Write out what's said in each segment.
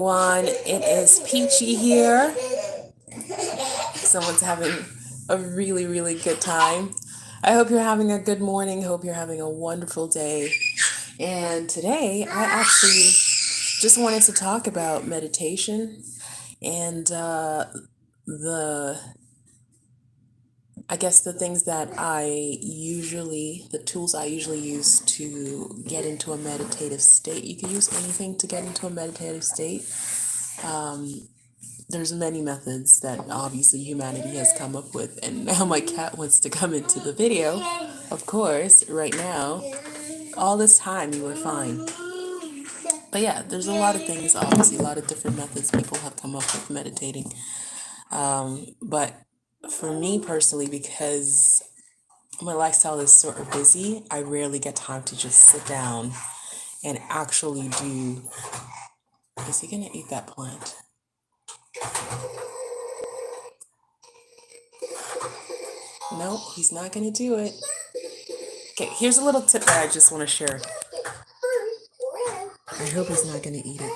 Everyone, it is Peachy here. Someone's having a really, really good time. I hope you're having a good morning. Hope you're having a wonderful day. And today, I actually just wanted to talk about meditation and the, I guess, the things that the tools I usually use to get into a meditative state. You can use anything to get into a meditative state. Um, there's many methods that obviously humanity has come up with, and now my cat wants to come into the video. Of course, right now, all this time you were fine. But yeah, there's a lot of things, obviously, a lot of different methods people have come up with meditating. But for me personally, because my lifestyle is sort of busy, I rarely get time to just sit down and actually do. Is he gonna eat that plant? Nope, he's not gonna do it. Okay, here's a little tip that I just want to share. I hope he's not gonna eat it.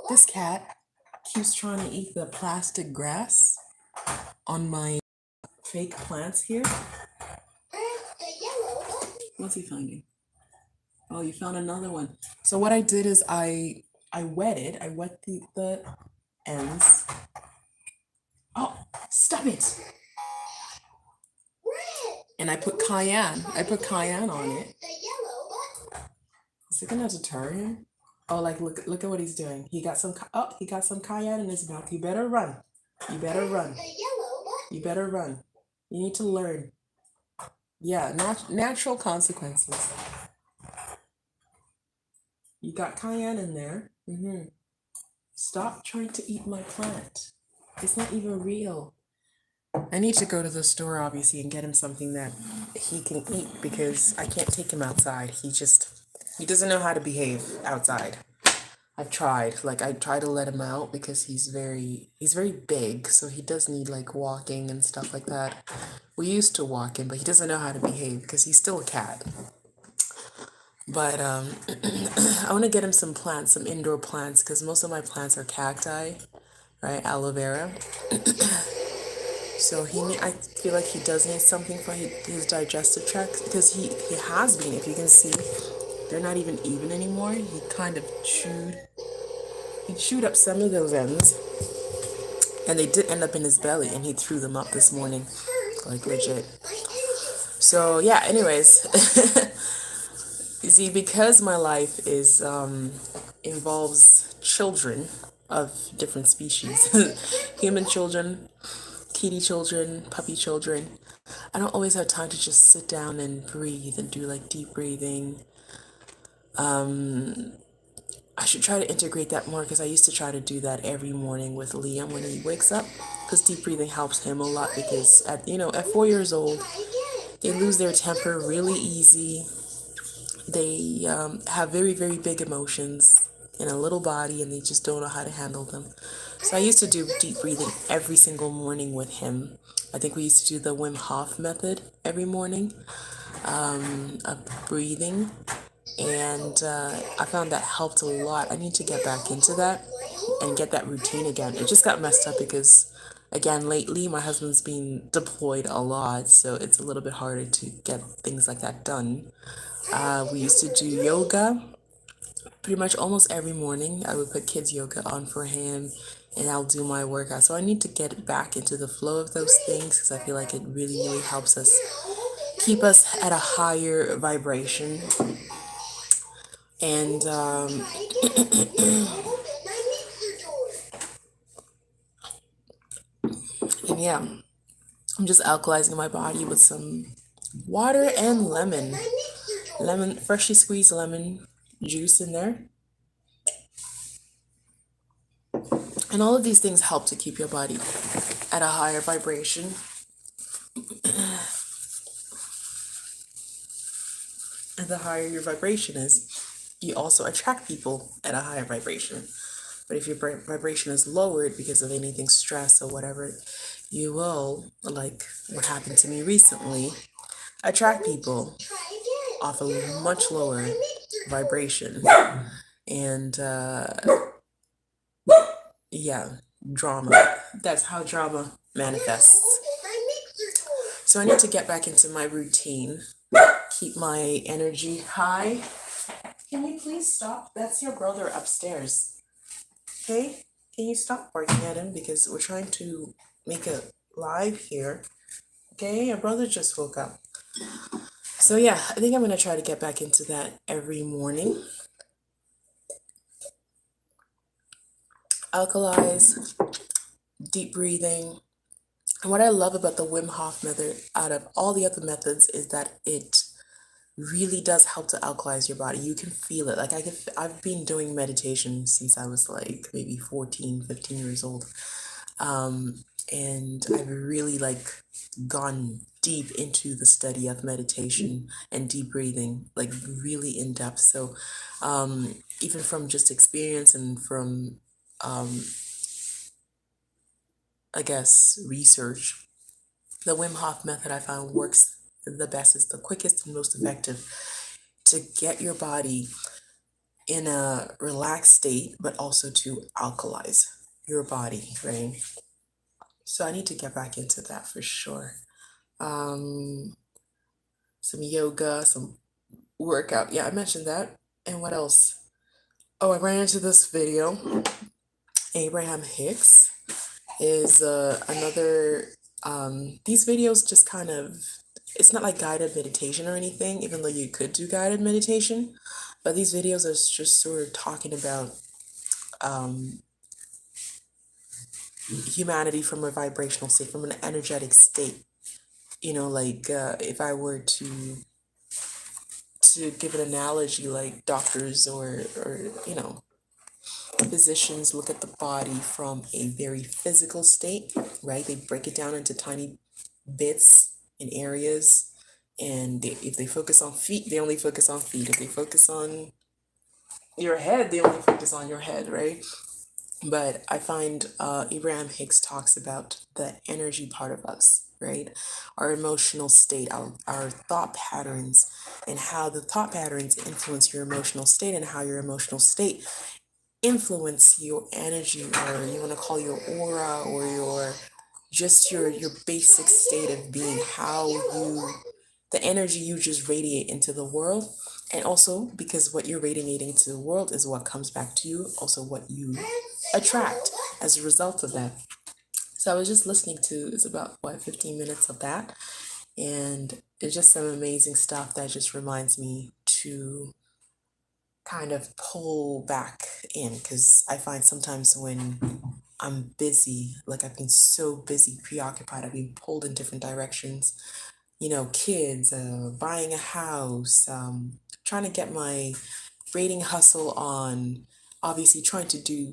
This cat keeps trying to eat the plastic grass on my fake plants here. What's he finding? Oh, you found another one. So what I did is I wet the ends. Oh, stop it! And I put cayenne. I put cayenne on it. Is it gonna deter him? Oh, like look at what he's doing. He got some cayenne in his mouth. You better run. You better run. You better run. You need to learn. Yeah, natural consequences. You got cayenne in there. Stop trying to eat my plant. It's not even real. I need to go to the store, obviously, and get him something that he can eat because I can't take him outside. He doesn't know how to behave outside. I've tried. Like I try to let him out because he's very big, so he does need like walking and stuff like that. We used to walk him, but he doesn't know how to behave because he's still a cat. But I want to get him some plants, some indoor plants, because most of my plants are cacti, right? Aloe vera. So I feel like he does need something for his digestive tract because he has been. If you can see, they're not even anymore. He kind of chewed up some of those ends, and they did end up in his belly, and he threw them up this morning, like legit. So yeah. Anyways, you see, because my life is involves children of different species, human children, kitty children, puppy children. I don't always have time to just sit down and breathe and do like deep breathing. I should try to integrate that more because I used to try to do that every morning with Liam when he wakes up. Because deep breathing helps him a lot because at 4 years old, they lose their temper really easy. They have very, very big emotions in a little body and they just don't know how to handle them. So I used to do deep breathing every single morning with him. I think we used to do the Wim Hof method every morning of breathing. And I found that helped a lot. I need to get back into that and get that routine again. It just got messed up because, again, lately my husband's been deployed a lot, so it's a little bit harder to get things like that done. We used to do yoga pretty much almost every morning. I would put kids yoga on for him and I'll do my workout. So I need to get back into the flow of those things because I feel like it really, really helps us keep us at a higher vibration. And and yeah, I'm just alkalizing my body with some water and freshly squeezed lemon juice in there. And all of these things help to keep your body at a higher vibration. And the higher your vibration is, you also attract people at a higher vibration. But if your vibration is lowered because of anything, stress or whatever, you will, like what happened to me recently, attract people off a much lower vibration. And yeah, drama. That's how drama manifests. So I need to get back into my routine, keep my energy high. Can you please stop? That's your brother upstairs. Okay? Can you stop barking at him? Because we're trying to make a live here. Okay? Your brother just woke up. So yeah, I think I'm gonna try to get back into that every morning. Alkalize, deep breathing. And what I love about the Wim Hof method out of all the other methods is that it really does help to alkalize your body. You can feel it. Like I've been doing meditation since I was like maybe 14, 15 years old. And I've really like gone deep into the study of meditation and deep breathing, like really in depth. So even from just experience and from I guess research, the Wim Hof method I found works the best, is the quickest and most effective to get your body in a relaxed state, but also to alkalize your body, right? So I need to get back into that for sure. Um, some yoga, some workout. Yeah, I mentioned that. And what else? Oh, I ran into this video. Abraham Hicks is another. These videos just kind of. It's not like guided meditation or anything, even though you could do guided meditation. But these videos are just sort of talking about um, humanity from a vibrational state, from an energetic state. You know, like if I were to give an analogy, like doctors or physicians look at the body from a very physical state, right? They break it down into tiny bits and areas, and if they focus on feet, they only focus on feet. If they focus on your head, they only focus on your head, right? But I find Abraham Hicks talks about the energy part of us, right? Our emotional state, our thought patterns, and how the thought patterns influence your emotional state, and how your emotional state influence your energy, or you want to call your aura, or your basic state of being, how you, the energy you just radiate into the world. And also because what you're radiating into the world is what comes back to you, also what you attract as a result of that. So I was just listening to, it's about what, 15 minutes of that, and it's just some amazing stuff that just reminds me to kind of pull back in, because I find sometimes when I'm busy, like I've been so busy, preoccupied, I've been pulled in different directions, kids, buying a house, trying to get my rating hustle on, obviously trying to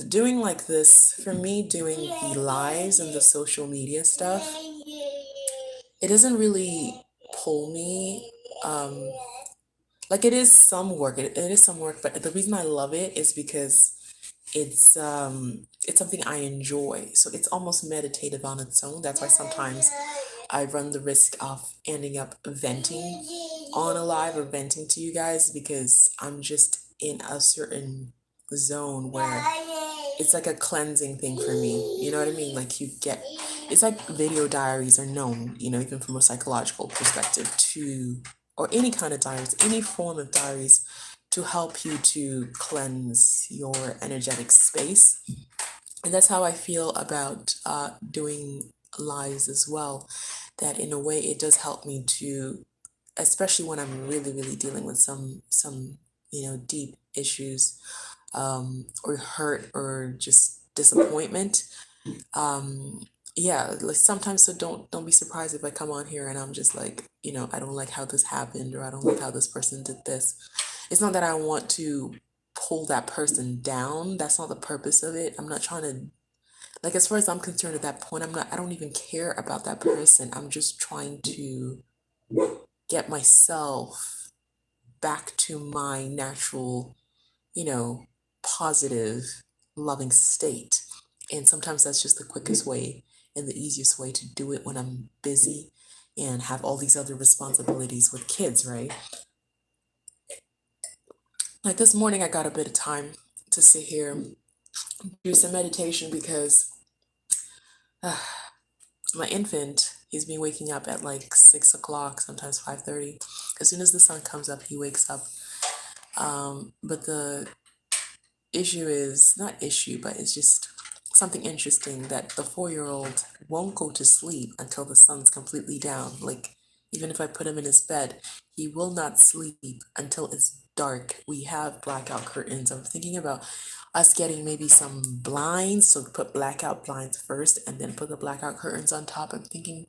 doing like this, for me, doing the lives and the social media stuff, it doesn't really pull me. Like it is some work, it is some work, but the reason I love it is because it's something I enjoy. So it's almost meditative on its own. That's why sometimes I run the risk of ending up venting on a live, or venting to you guys, because I'm just in a certain zone where it's like a cleansing thing for me. You know what I mean? Like it's like video diaries are known, even from a psychological perspective, or any kind of diaries, any form of diaries, to help you to cleanse your energetic space. And that's how I feel about doing lives as well. That in a way it does help me to, especially when I'm really, really dealing with some deep issues, or hurt, or just disappointment. Um, yeah, like sometimes, so don't be surprised if I come on here and I'm just like, I don't like how this happened, or I don't like how this person did this. It's not that I want to pull that person down. That's not the purpose of it. I'm not trying to, like, as far as I'm concerned at that point, I don't even care about that person. I'm just trying to get myself back to my natural, you know, positive, loving state. And sometimes that's just the quickest way and the easiest way to do it when I'm busy and have all these other responsibilities with kids, right? Like this morning, I got a bit of time to sit here do some meditation because my infant, he's been waking up at like 6 o'clock, sometimes 5:30. As soon as the sun comes up, he wakes up. But the issue is not issue, but it's just something interesting that the 4-year-old won't go to sleep until the sun's completely down. Like, even if I put him in his bed, he will not sleep until it's dark. We have blackout curtains. I'm thinking about us getting maybe some blinds, so put blackout blinds first and then put the blackout curtains on top. I'm thinking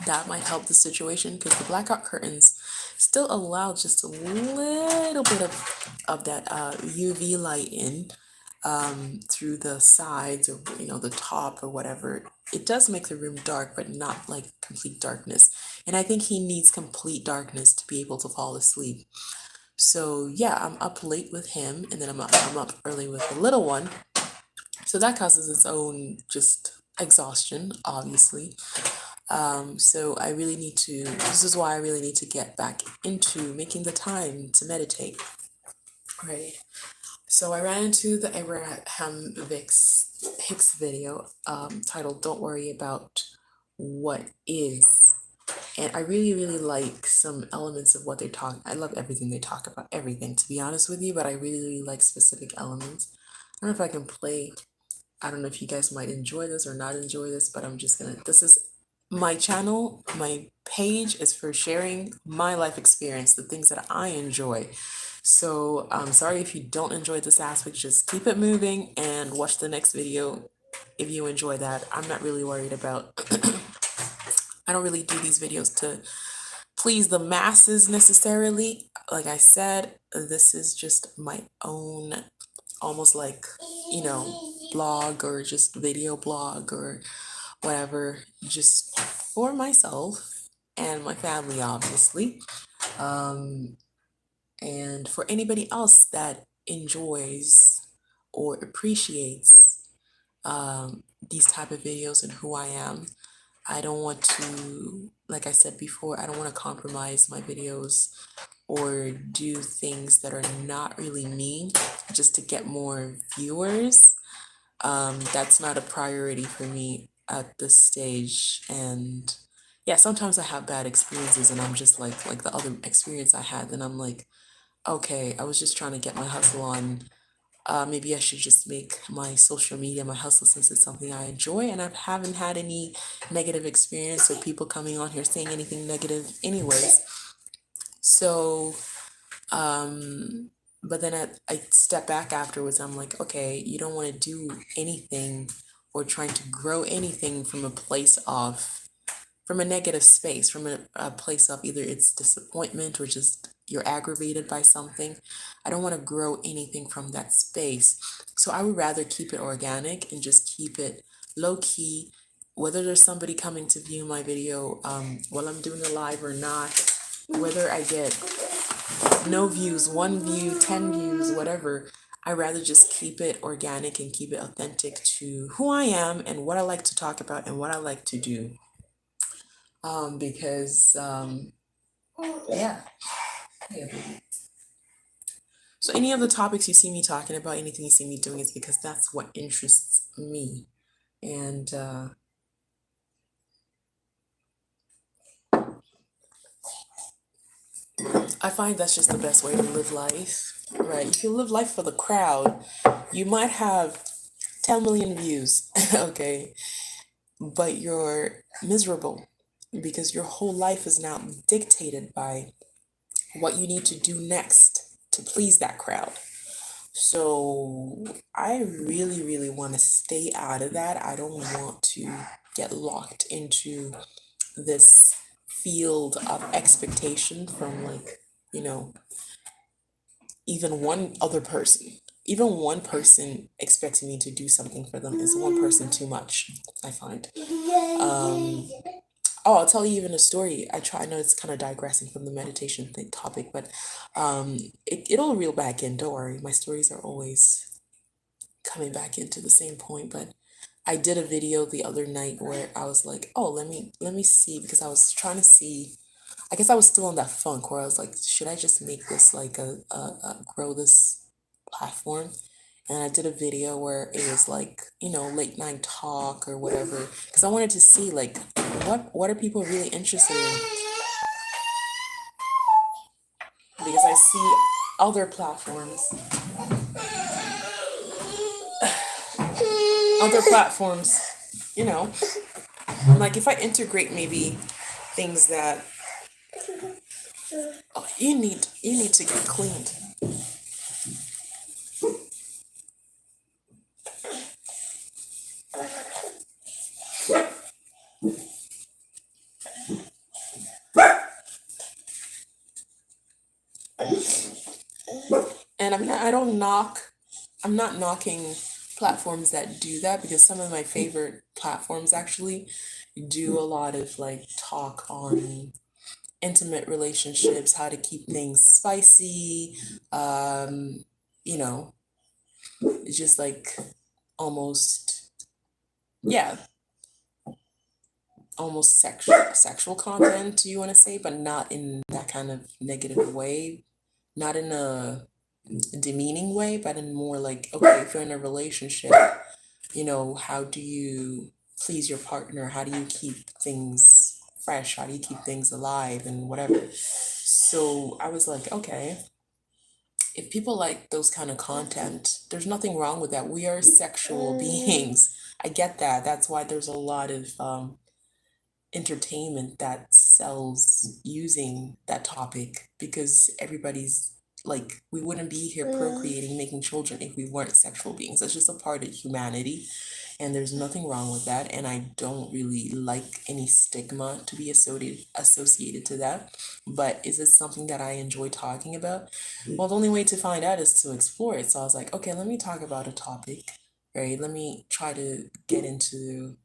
that might help the situation because the blackout curtains still allow just a little bit of that UV light in through the sides or the top or whatever. It does make the room dark, but not like complete darkness. And I think he needs complete darkness to be able to fall asleep. So yeah, I'm up late with him, and then I'm up early with the little one. So that causes its own just exhaustion, obviously. So I really need to, this is why I really need to get back into making the time to meditate, right? So I ran into the Abraham Hicks video titled Don't Worry About What Is. And I really, really like some elements of what they talk. I love everything they talk about, everything, to be honest with you, but I really, really like specific elements. I don't know if I can play. I don't know if you guys might enjoy this or not enjoy this, but I'm just gonna, this is my channel, my page is for sharing my life experience, the things that I enjoy. So I'm sorry if you don't enjoy this aspect, just keep it moving and watch the next video if you enjoy that. I'm not really worried about, I don't really do these videos to please the masses necessarily. Like I said, this is just my own, almost like, blog or just video blog or whatever, just for myself and my family, obviously. And for anybody else that enjoys or appreciates these type of videos and who I am. I don't want to, like I said before, I don't want to compromise my videos or do things that are not really me just to get more viewers. That's not a priority for me at this stage. And yeah, sometimes I have bad experiences and I'm just like the other experience I had, and I'm like, okay, I was just trying to get my hustle on. Maybe I should just make my social media my hustle since it's something I enjoy, and I haven't had any negative experience or people coming on here saying anything negative anyways. So, but then I step back afterwards. I'm like, okay, you don't want to do anything or trying to grow anything from a place of, from a negative space, from a place of either it's disappointment or just you're aggravated by something. I don't want to grow anything from that space. So I would rather keep it organic and just keep it low key, whether there's somebody coming to view my video while I'm doing a live or not, whether I get no views, 1 view, 10 views, whatever. I rather just keep it organic and keep it authentic to who I am and what I like to talk about and what I like to do. Because yeah. Yeah, baby. So any of the topics you see me talking about, anything you see me doing, is because that's what interests me. And I find that's just the best way to live life, right? If you live life for the crowd, you might have 10 million views, okay? But you're miserable because your whole life is now dictated by what you need to do next to please that crowd. So I really, really want to stay out of that. I don't want to get locked into this field of expectation from, like, you know, even one other person. Even one person expecting me to do something for them is one person too much, I find. Oh, I'll tell you even a story. I know it's kind of digressing from the meditation thing topic, but it'll reel back in. Don't worry. My stories are always coming back into the same point. But I did a video the other night where I was like, oh, let me see, because I was trying to see. I guess I was still in that funk where I was like, should I just make this like a grow this platform? and I did a video where it was like, late night talk or whatever, because I wanted to see like what are people really interested in, because I see other platforms, other platforms, you know, like if I integrate maybe things that, oh, you need to get cleaned. And I'm not knocking platforms that do that, because some of my favorite platforms actually do a lot of like talk on intimate relationships, how to keep things spicy, you know, it's just like almost, yeah, almost sexual content, you want to say, but not in that kind of negative way, not in a demeaning way, but in more like, okay, if you're in a relationship, how do you please your partner? How do you keep things fresh? How do you keep things alive and whatever? So I was like, okay, if people like those kind of content, there's nothing wrong with that. We are sexual beings. I get that. That's why there's a lot of entertainment that sells using that topic, because everybody's like, we wouldn't be here procreating, making children if we weren't sexual beings. That's just a part of humanity, and there's nothing wrong with that. And I don't really like any stigma to be associated to that. But is it something that I enjoy talking about? Well, the only way to find out is to explore it. So I was like, okay, let me talk about a topic, right? Let me try to get into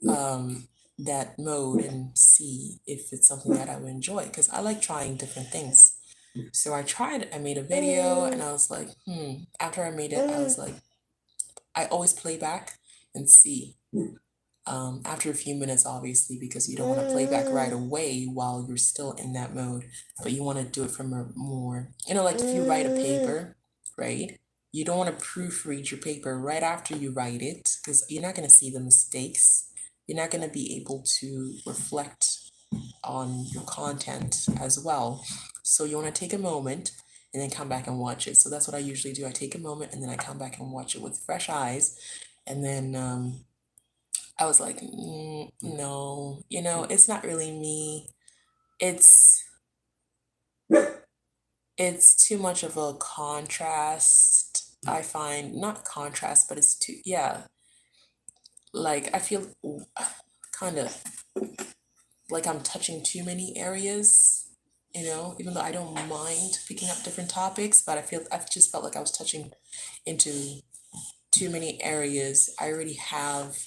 that mode and see if it's something that I would enjoy, because I like trying different things. So I made a video, and I was like, after I made it, I was like, I always play back and see. After a few minutes, obviously, because you don't want to play back right away while you're still in that mode, but you want to do it from a more, like if you write a paper, right? You don't want to proofread your paper right after you write it, because you're not going to see the mistakes. You're not going to be able to reflect on your content as well. So you want to take a moment and then come back and watch it. So that's what I usually do. I take a moment and then I come back and watch it with fresh eyes. And then I was like, no, it's not really me. It's too much of a contrast. I find, not contrast, but it's too, yeah. Like I feel kind of like I'm touching too many areas, even though I don't mind picking up different topics, but I've just felt like I was touching into too many areas. I already have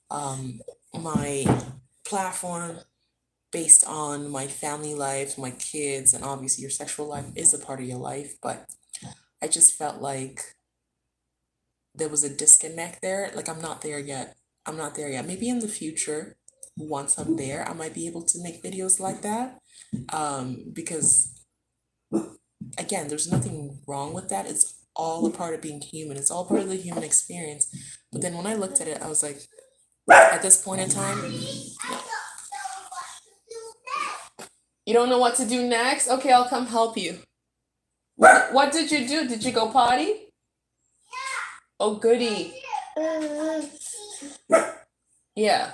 my platform based on my family life, my kids, and obviously your sexual life is a part of your life, but I just felt like there was a disconnect there. Like I'm not there yet. I'm not there yet. Maybe in the future, once I'm there, I might be able to make videos like that. Because again, there's nothing wrong with that. It's all a part of being human. It's all part of the human experience. But then when I looked at it, I was like, at this point in time, no. You don't know what to do next? Okay, I'll come help you. What did you do? Did you go potty? Oh, goody. Yeah.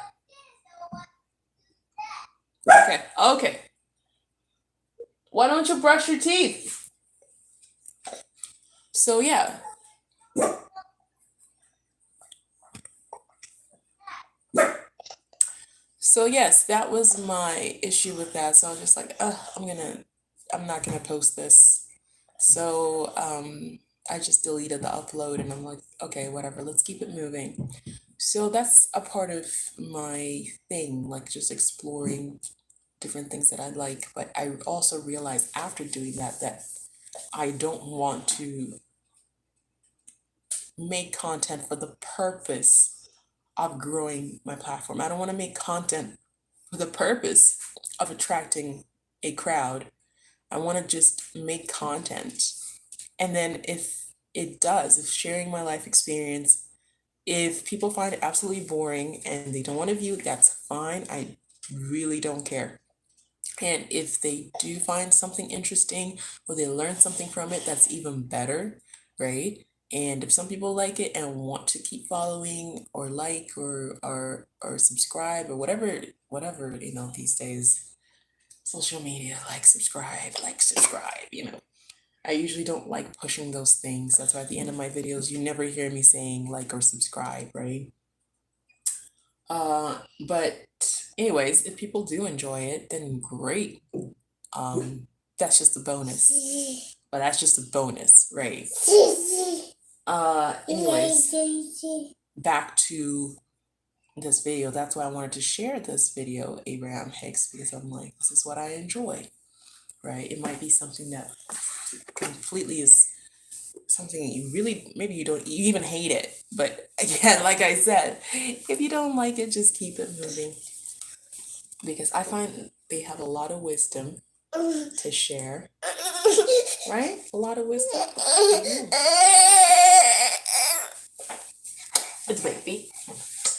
Okay. Why don't you brush your teeth? So yeah. So yes, that was my issue with that. So I was just like, I'm not gonna post this. So I just deleted the upload, and I'm like, okay, whatever, let's keep it moving. So that's a part of my thing, like just exploring different things that I like. But I also realized after doing that I don't want to make content for the purpose of growing my platform. I don't want to make content for the purpose of attracting a crowd. I want to just make content. And then if it does. If sharing my life experience, if people find it absolutely boring and they don't want to view it, that's fine. I really don't care. And if they do find something interesting or they learn something from it, that's even better, right? And if some people like it and want to keep following or like or subscribe or whatever, these days, social media, like subscribe, I usually don't like pushing those things. That's why at the end of my videos, you never hear me saying like or subscribe, right? But anyways, if people do enjoy it, then great. That's just a bonus. But that's just a bonus, right? Anyways, back to this video. That's why I wanted to share this video, Abraham Hicks, because I'm like, this is what I enjoy, right? It might be something that completely is something you really, maybe you even hate it. But again, like I said, if you don't like it, just keep it moving. Because I find they have a lot of wisdom to share, right? A lot of wisdom. It's baby.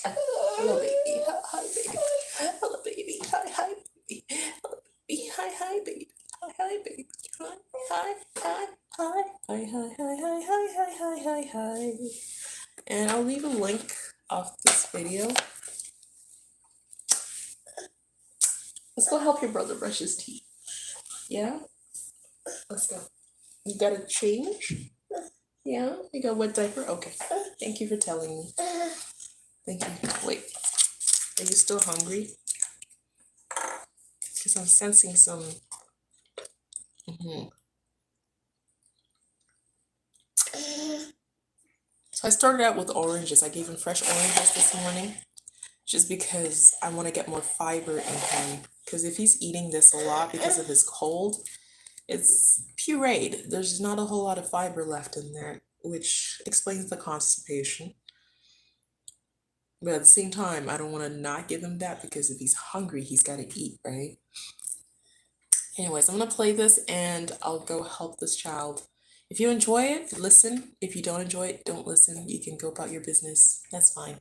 Hello, baby. Hi, baby. Hello, baby. Hi, baby. Hello, baby. Hi, baby. Hi, baby. Hi. Hi. And I'll leave a link of this video. Let's go help your brother brush his teeth. Yeah? Let's go. You gotta change? Yeah? You got a wet diaper? Okay. Thank you for telling me. Thank you. Wait. Are you still hungry? Because I'm sensing some... So I started out with oranges. I gave him fresh oranges this morning just because I want to get more fiber in him. Because if he's eating this a lot because of his cold, it's pureed. There's not a whole lot of fiber left in there, which explains the constipation. But at the same time, I don't want to not give him that because if he's hungry, he's got to eat, right? Anyways, I'm going to play this and I'll go help this child. If you enjoy it, listen. If you don't enjoy it, don't listen. You can go about your business. That's fine.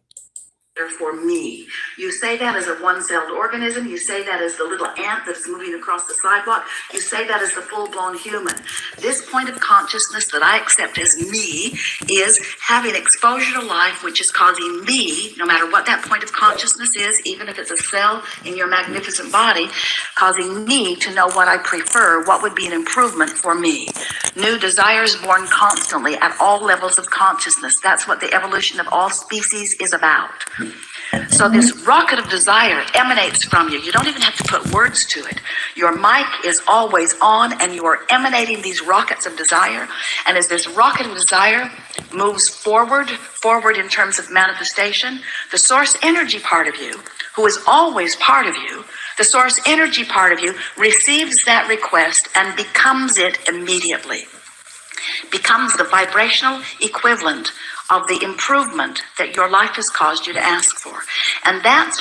For me. You say that as a one-celled organism. You say that as the little ant that's moving across the sidewalk. You say that as the full-blown human. This point of consciousness that I accept as me is having exposure to life, which is causing me, no matter what that point of consciousness is, even if it's a cell in your magnificent body, causing me to know what I prefer, what would be an improvement for me. New desires born constantly at all levels of consciousness. That's what the evolution of all species is about. So this rocket of desire emanates from you. You don't even have to put words to it. Your mic is always on and you are emanating these rockets of desire. And as this rocket of desire moves forward in terms of manifestation, the source energy part of you, who is always part of you, the source energy part of you receives that request and becomes it immediately. Becomes the vibrational equivalent of the improvement that your life has caused you to ask for. And that's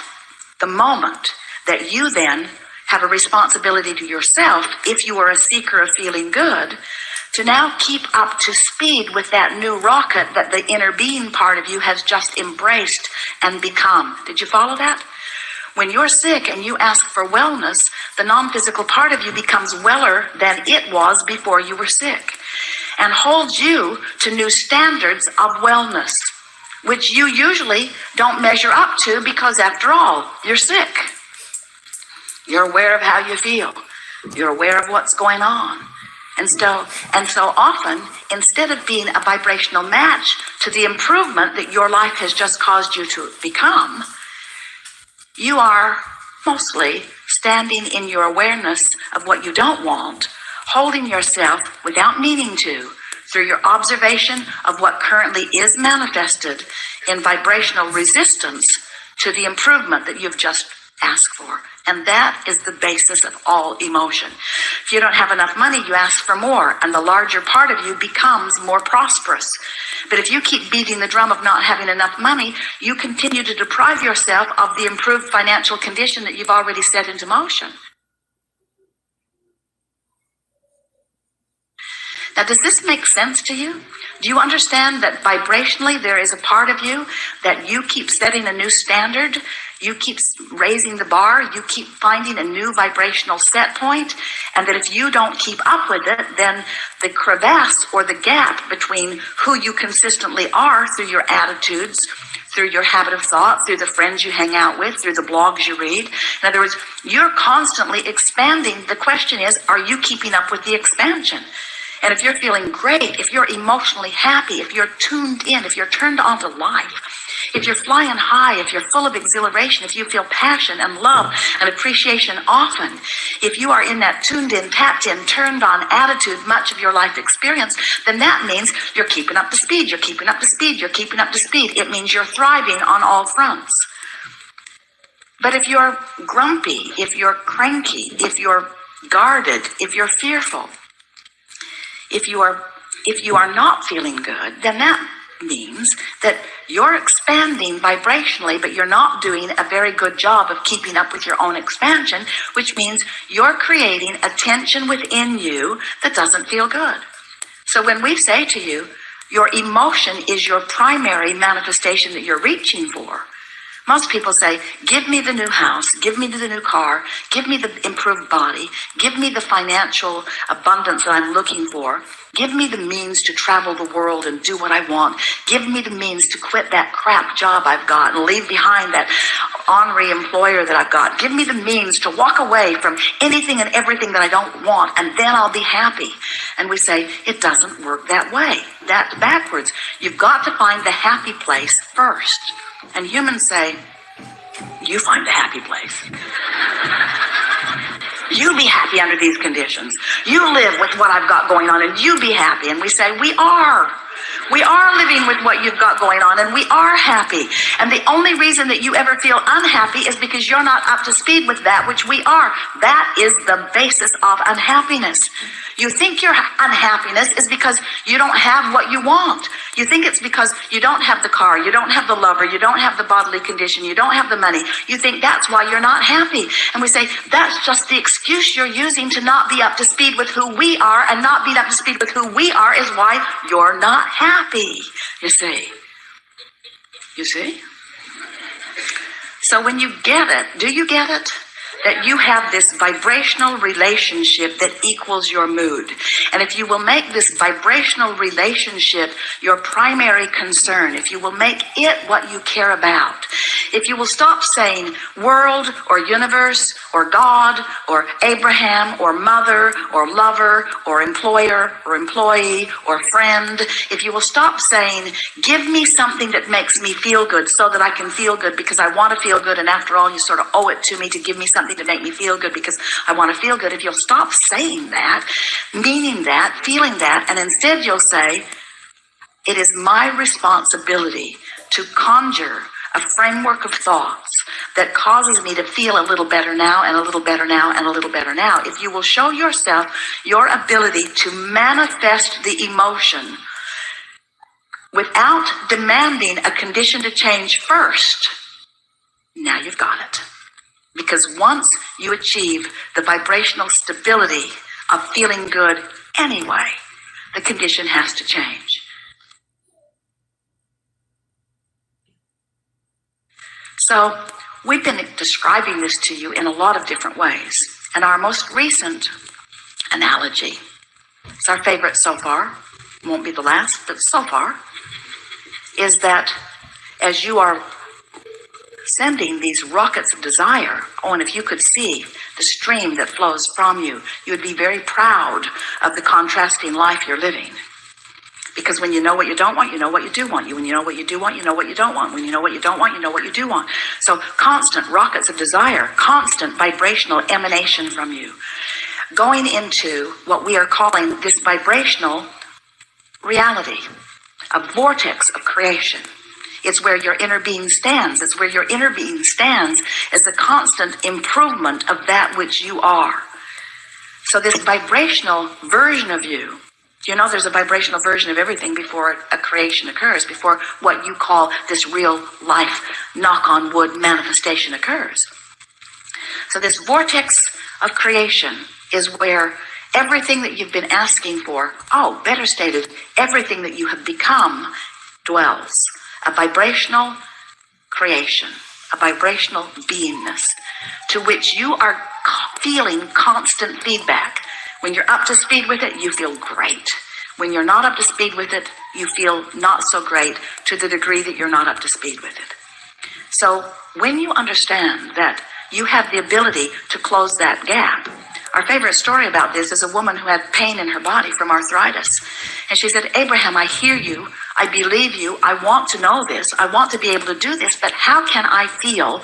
the moment that you then have a responsibility to yourself, if you are a seeker of feeling good, to now keep up to speed with that new rocket that the inner being part of you has just embraced and become. Did you follow that? When you're sick and you ask for wellness, the non-physical part of you becomes weller than it was before you were sick, and holds you to new standards of wellness, which you usually don't measure up to because, after all, you're sick. You're aware of how you feel. You're aware of what's going on. And so often, instead of being a vibrational match to the improvement that your life has just caused you to become, you are mostly standing in your awareness of what you don't want, holding yourself without meaning to, through your observation of what currently is manifested in vibrational resistance to the improvement that you've just asked for. And that is the basis of all emotion. If you don't have enough money, you ask for more, and the larger part of you becomes more prosperous. But if you keep beating the drum of not having enough money, you continue to deprive yourself of the improved financial condition that you've already set into motion. Now, does this make sense to you? Do you understand that vibrationally there is a part of you that you keep setting a new standard? You keep raising the bar. You keep finding a new vibrational set point. And that if you don't keep up with it, then the crevasse or the gap between who you consistently are through your attitudes, through your habit of thought, through the friends you hang out with, through the blogs you read. In other words, you're constantly expanding. The question is, are you keeping up with the expansion? And if you're feeling great, if you're emotionally happy, if you're tuned in, if you're turned on to life, if you're flying high, if you're full of exhilaration, if you feel passion and love and appreciation often, if you are in that tuned in, tapped in, turned on attitude much of your life experience, then that means you're keeping up the speed, you're keeping up the speed, you're keeping up the speed. It means you're thriving on all fronts. But if you're grumpy, if you're cranky, if you're guarded, if you're fearful, if you are not feeling good, then that means that you're expanding vibrationally, but you're not doing a very good job of keeping up with your own expansion, which means you're creating a tension within you that doesn't feel good. So when we say to you, your emotion is your primary manifestation that you're reaching for, most people say, give me the new house, give me the new car, give me the improved body, give me the financial abundance that I'm looking for, give me the means to travel the world and do what I want, give me the means to quit that crap job I've got and leave behind that ornery employer that I've got, give me the means to walk away from anything and everything that I don't want, and then I'll be happy. And we say, it doesn't work that way. That's backwards. You've got to find the happy place first. And humans say, you find a happy place. You be happy under these conditions. You live with what I've got going on and you be happy. And we say, we are. We are living with what you've got going on and we are happy. And the only reason that you ever feel unhappy is because you're not up to speed with that which we are. That is the basis of unhappiness. You think your unhappiness is because you don't have what you want. You think it's because you don't have the car, you don't have the lover, you don't have the bodily condition, you don't have the money. You think that's why you're not happy. And we say, that's just the excuse you're using to not be up to speed with who we are, and not being up to speed with who we are is why you're not happy, you see. You see? So when you get it, do you get it? That you have this vibrational relationship that equals your mood. And if you will make this vibrational relationship your primary concern, if you will make it what you care about, if you will stop saying world or universe or God or Abraham or mother or lover or employer or employee or friend, if you will stop saying, give me something that makes me feel good so that I can feel good because I want to feel good, and after all, you sort of owe it to me to give me something to make me feel good because I want to feel good. If you'll stop saying that, meaning that, feeling that, and instead you'll say, it is my responsibility to conjure a framework of thoughts that causes me to feel a little better now and a little better now and a little better now. If you will show yourself your ability to manifest the emotion without demanding a condition to change first, now you've got it. Because once you achieve the vibrational stability of feeling good anyway, the condition has to change. So we've been describing this to you in a lot of different ways. And our most recent analogy, it's our favorite so far, won't be the last, but so far, is that as you are sending these rockets of desire, oh, and if you could see the stream that flows from you, you would be very proud of the contrasting life you're living. Because when you know what you don't want, you know what you do want. When you know what you do want, you know what you don't want. When you know what you don't want, you know what you do want. So constant rockets of desire, constant vibrational emanation from you, going into what we are calling this vibrational reality, a vortex of creation. It's where your inner being stands. It's where your inner being stands as a constant improvement of that which you are. So this vibrational version of you, you know there's a vibrational version of everything before a creation occurs, before what you call this real life, knock on wood, manifestation occurs. So this vortex of creation is where Everything that you've been asking for, oh, better stated, everything that you have become dwells. A vibrational creation, a vibrational beingness to which you are feeling constant feedback. When you're up to speed with it, you feel great. When you're not up to speed with it, you feel not so great to the degree that you're not up to speed with it. So when you understand that you have the ability to close that gap, our favorite story about this is a woman who had pain in her body from arthritis. And she said, Abraham, I hear you. I believe you. I want to know this. I want to be able to do this. But how can I feel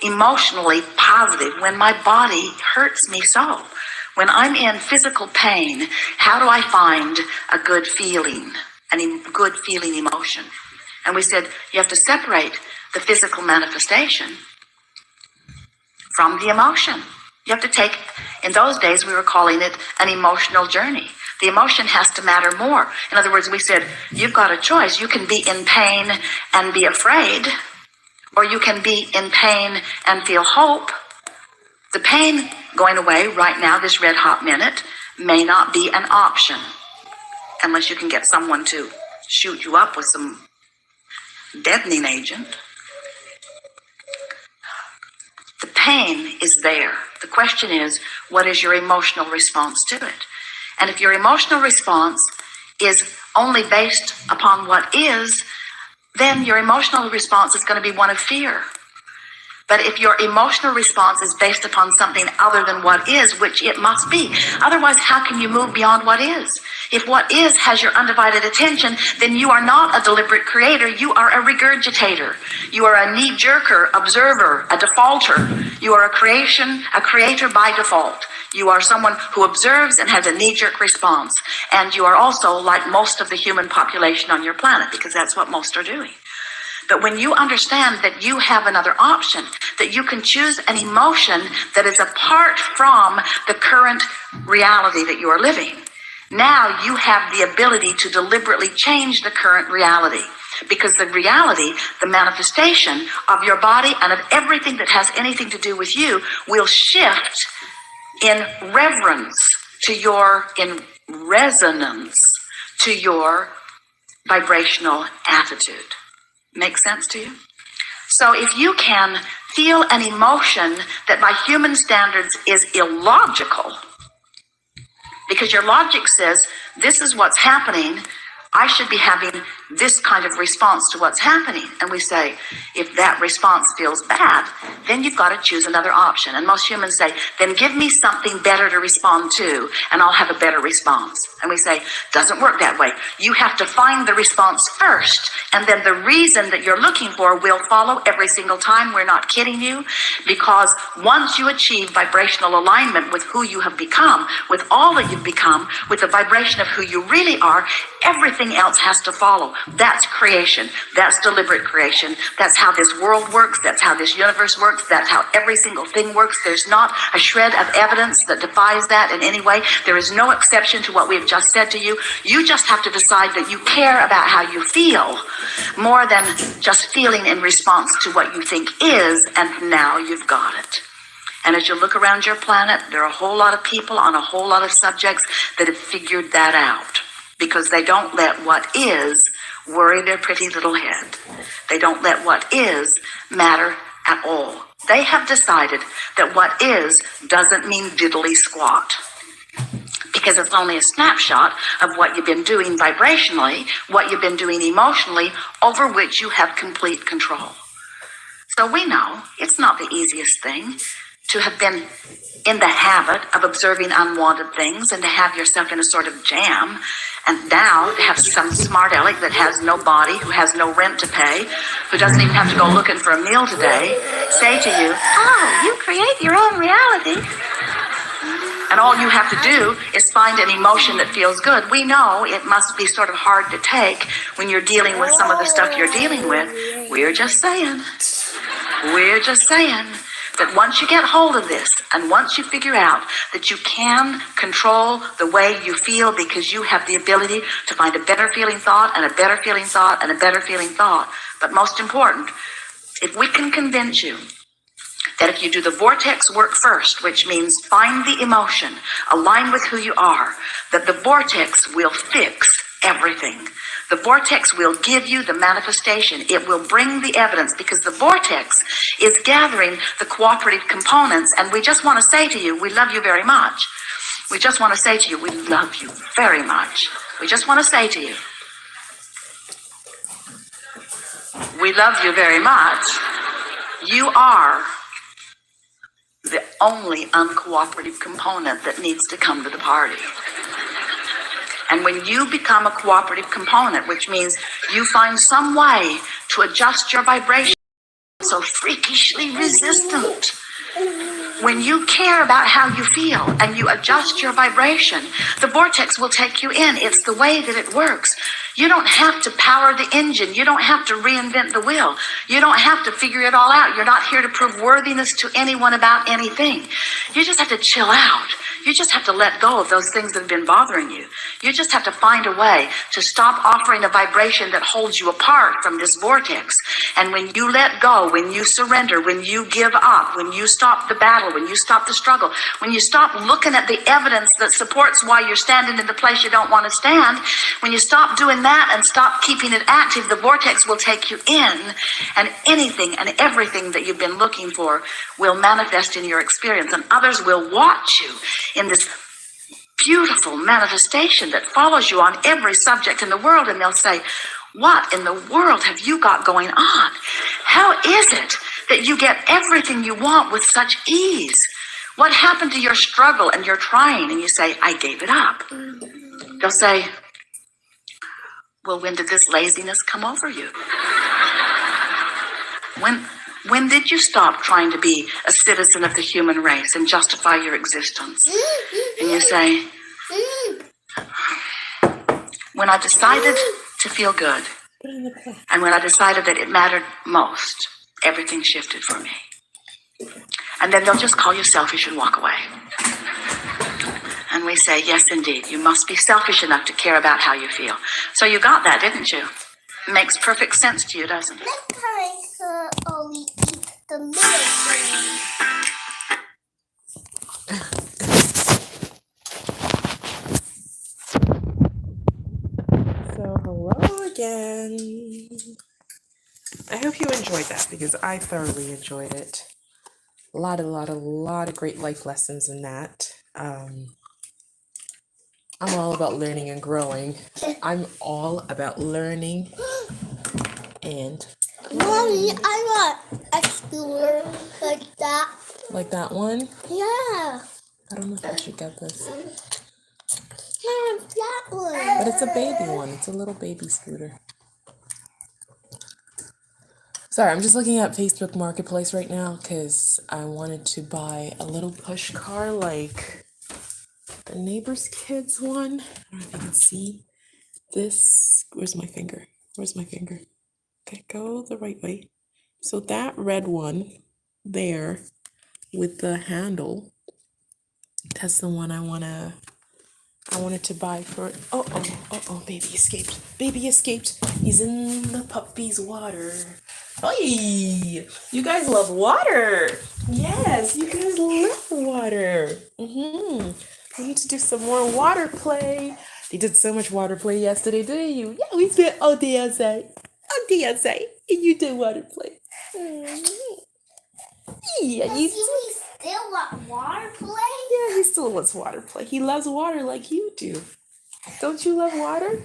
emotionally positive when my body hurts me so? When I'm in physical pain, how do I find a good feeling, good feeling emotion? And we said, you have to separate the physical manifestation from the emotion. You have to take, in those days, we were calling it an emotional journey. The emotion has to matter more. In other words, we said, you've got a choice. You can be in pain and be afraid, or you can be in pain and feel hope. The pain going away right now, this red hot minute, may not be an option unless you can get someone to shoot you up with some deadening agent. The pain is there. The question is, what is your emotional response to it? And if your emotional response is only based upon what is, then your emotional response is going to be one of fear. But if your emotional response is based upon something other than what is, which it must be, otherwise how can you move beyond what is? If what is has your undivided attention, then you are not a deliberate creator, you are a regurgitator. You are a knee-jerker, observer, a defaulter. You are a creator by default. You are someone who observes and has a knee-jerk response. And you are also like most of the human population on your planet, because that's what most are doing. But when you understand that you have another option, that you can choose an emotion that is apart from the current reality that you are living, now you have the ability to deliberately change the current reality. Because the reality, the manifestation of your body and of everything that has anything to do with you will shift in reverence to your, in resonance to your vibrational attitude. Make sense to you? So if you can feel an emotion that by human standards is illogical, because your logic says, this is what's happening, I should be having this kind of response to what's happening. And we say, if that response feels bad, then you've got to choose another option. And most humans say, then give me something better to respond to, and I'll have a better response. And we say, doesn't work that way. You have to find the response first, and then the reason that you're looking for will follow every single time. We're not kidding you, because once you achieve vibrational alignment with who you have become, with all that you've become, with the vibration of who you really are, everything else has to follow. That's creation. That's deliberate creation. That's how this world works. That's how this universe works. That's how every single thing works. There's not a shred of evidence that defies that in any way. There is no exception to what we've just said to you. You just have to decide that you care about how you feel more than just feeling in response to what you think is, and now you've got it. And as you look around your planet, there are a whole lot of people on a whole lot of subjects that have figured that out, because they don't let what is worry their pretty little head. They don't let what is matter at all. They have decided that what is doesn't mean diddly squat, because it's only a snapshot of what you've been doing vibrationally, what you've been doing emotionally, over which you have complete control. So we know it's not the easiest thing to have been in the habit of observing unwanted things and to have yourself in a sort of jam, and now to have some smart aleck that has no body, who has no rent to pay, who doesn't even have to go looking for a meal today, say to you, oh, you create your own reality. And all you have to do is find an emotion that feels good. We know it must be sort of hard to take when you're dealing with some of the stuff you're dealing with. We're just saying that once you get hold of this, and once you figure out that you can control the way you feel, because you have the ability to find a better feeling thought and a better feeling thought and a better feeling thought. But most important, if we can convince you that if you do the vortex work first, which means find the emotion, align with who you are, that the vortex will fix everything. The vortex will give you the manifestation. It will bring the evidence because the vortex is gathering the cooperative components. And we just want to say to you, we love you very much. We just want to say to you, we love you very much. We just want to say to you, we love you very much. You are the only uncooperative component that needs to come to the party. And when you become a cooperative component, which means you find some way to adjust your vibration, so freakishly resistant. When you care about how you feel and you adjust your vibration, the vortex will take you in. It's the way that it works. You don't have to power the engine. You don't have to reinvent the wheel. You don't have to figure it all out. You're not here to prove worthiness to anyone about anything. You just have to chill out. You just have to let go of those things that have been bothering you. You just have to find a way to stop offering a vibration that holds you apart from this vortex. And when you let go, when you surrender, when you give up, when you stop the battle, when you stop the struggle, when you stop looking at the evidence that supports why you're standing in the place you don't want to stand, when you stop doing that and stop keeping it active, the vortex will take you in, and anything and everything that you've been looking for will manifest in your experience, and others will watch you in this beautiful manifestation that follows you on every subject in the world, and they'll say, what in the world have you got going on? How is it that you get everything you want with such ease? What happened to your struggle and your trying? And you say, I gave it up. They'll say, well, when did this laziness come over you? When did you stop trying to be a citizen of the human race and justify your existence? And you say, when I decided to feel good, and when I decided that it mattered most, everything shifted for me. And then they'll just call you selfish and walk away. And we say, yes, indeed, you must be selfish enough to care about how you feel. So you got that, didn't you? Makes perfect sense to you, doesn't it? Next time I only eat the middle So, hello again. I hope you enjoyed that because I thoroughly enjoyed it. A lot of great life lessons in that. I'm all about learning and growing. I'm all about learning and Mommy, I want a scooter like that. like that one. Yeah. I don't know if I should get this, Yeah, that one. but it's a baby one. It's a little baby scooter. Sorry, I'm just looking at Facebook Marketplace right now because I wanted to buy a little push car like the neighbor's kids one. I don't know if you can see this. Where's my finger? Where's my finger? Okay, go the right way. So that red one there with the handle, that's the one I wanted to buy for. Oh, baby escaped. Baby escaped. He's in the puppy's water. Hey, you guys love water. Yes, you guys love water. We need to do some more water play. They did so much water play yesterday, didn't you? Yeah, we spent all day outside. All day outside. And you did water play. Yeah, you Do we still want water play? Yeah, he still wants water play. He loves water like you do. Don't you love water?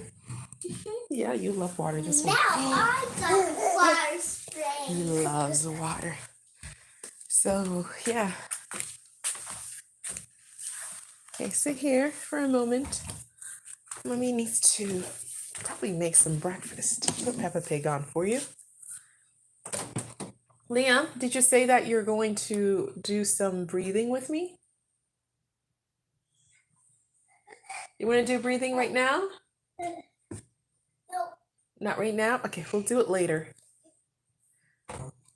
Yeah, you love water. This Now one. I got water spray. He loves the water. So, yeah. Okay, sit here for a moment. Mommy needs to probably make some breakfast. Put Peppa Pig on for you. Liam, did you say that you're going to do some breathing with me? You want to do breathing right now? No. Not right now? Okay, we'll do it later.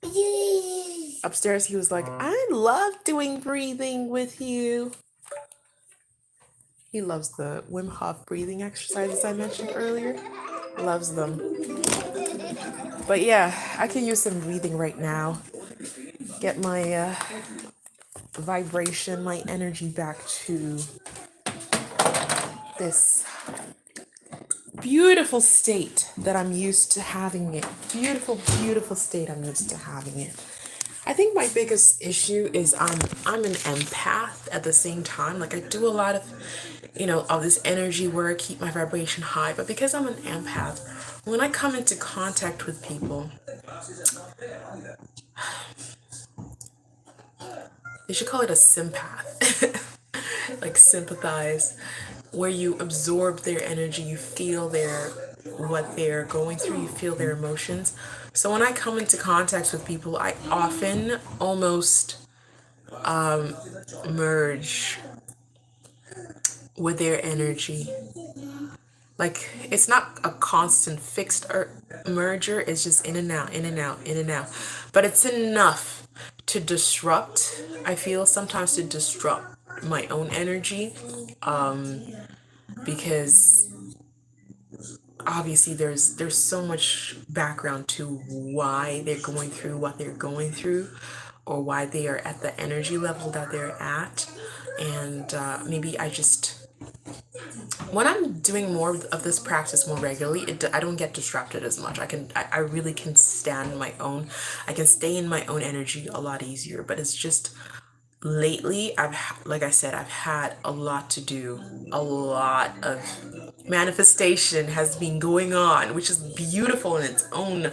Yes. Upstairs, he was like, I love doing breathing with you. He loves the Wim Hof breathing exercises I mentioned earlier. Loves them. But yeah, I can use some breathing right now. get my vibration, my energy back to this beautiful state that I'm used to having it. Beautiful, beautiful state I'm used to having it. I think my biggest issue is I'm an empath at the same time. Like I do a lot of, of this energy work, keep my vibration high. But because I'm an empath, when I come into contact with people, they should call it a sympath. Like sympathize, where you absorb their energy, you feel what they're going through, you feel their emotions. So when I come into contact with people, I often almost merge with their energy. Like it's not a constant fixed merger, it's just in and out, in and out, in and out. But it's enough to disrupt, I feel sometimes to disrupt my own energy, because obviously there's so much background to why they're going through what they're going through, or why they are at the energy level that they're at. And maybe I just, when I'm doing more of this practice more regularly, I don't get disrupted as much. I really can stand my own, I can stay in my own energy a lot easier. But it's just lately like I said, I've had a lot to do. A lot of manifestation has been going on, which is beautiful in its own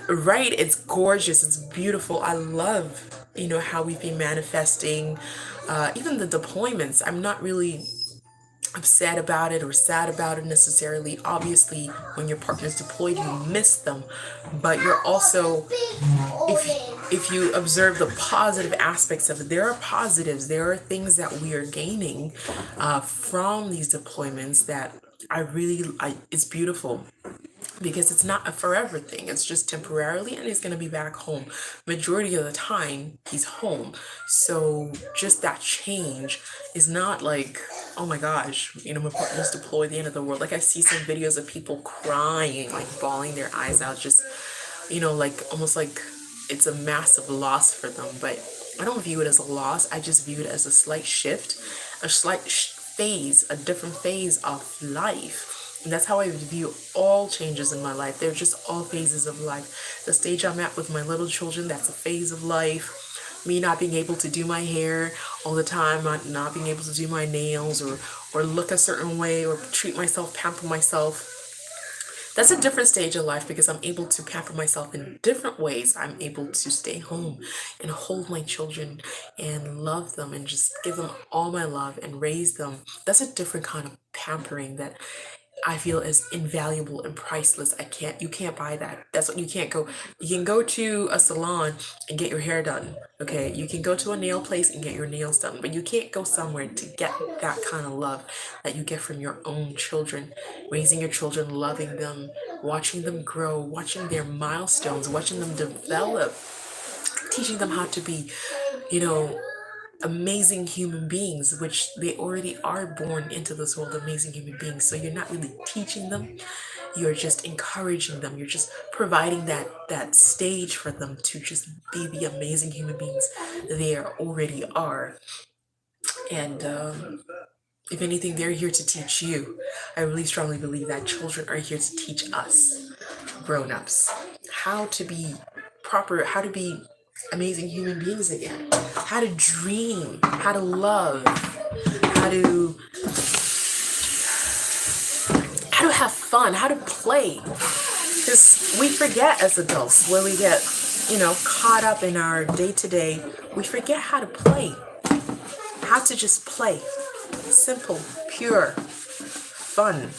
right. It's gorgeous, it's beautiful. I love how we've been manifesting, even the deployments. I'm not really upset about it or sad about it necessarily. Obviously, when your partner's deployed, you miss them, but you're also, if you observe the positive aspects of it, there are positives. There are things that we are gaining from these deployments that it's beautiful. Because it's not a forever thing, it's just temporarily, and he's going to be back home. Majority of the time he's home. So just that change is not like, oh my gosh, my partner's deployed, the end of the world. Like I see some videos of people crying, like bawling their eyes out, just like almost like it's a massive loss for them. But I don't view it as a loss. I just view it as a slight shift, a slight phase, a different phase of life. And that's how I view all changes in my life. They're just all phases of life. The stage I'm at with my little children, that's a phase of life. Me not being able to do my hair all the time, not being able to do my nails or look a certain way or treat myself, pamper myself. That's a different stage of life because I'm able to pamper myself in different ways. I'm able to stay home and hold my children and love them and just give them all my love and raise them. That's a different kind of pampering that I feel is invaluable and priceless. You can't buy that. That's what you can't go. You can go to a salon and get your hair done. Okay. You can go to a nail place and get your nails done, but you can't go somewhere to get that kind of love that you get from your own children, raising your children, loving them, watching them grow, watching their milestones, watching them develop, teaching them how to be, amazing human beings, which they already are born into this world, amazing human beings. So you're not really teaching them, you're just encouraging them, you're just providing that stage for them to just be the amazing human beings they already are. And if anything, they're here to teach you. I really strongly believe that children are here to teach us grown-ups how to be how to be amazing human beings again, how to dream, how to love, how to have fun, how to play. Because we forget as adults when we get caught up in our day-to-day, we forget how to play, how to just play. Simple, pure, fun.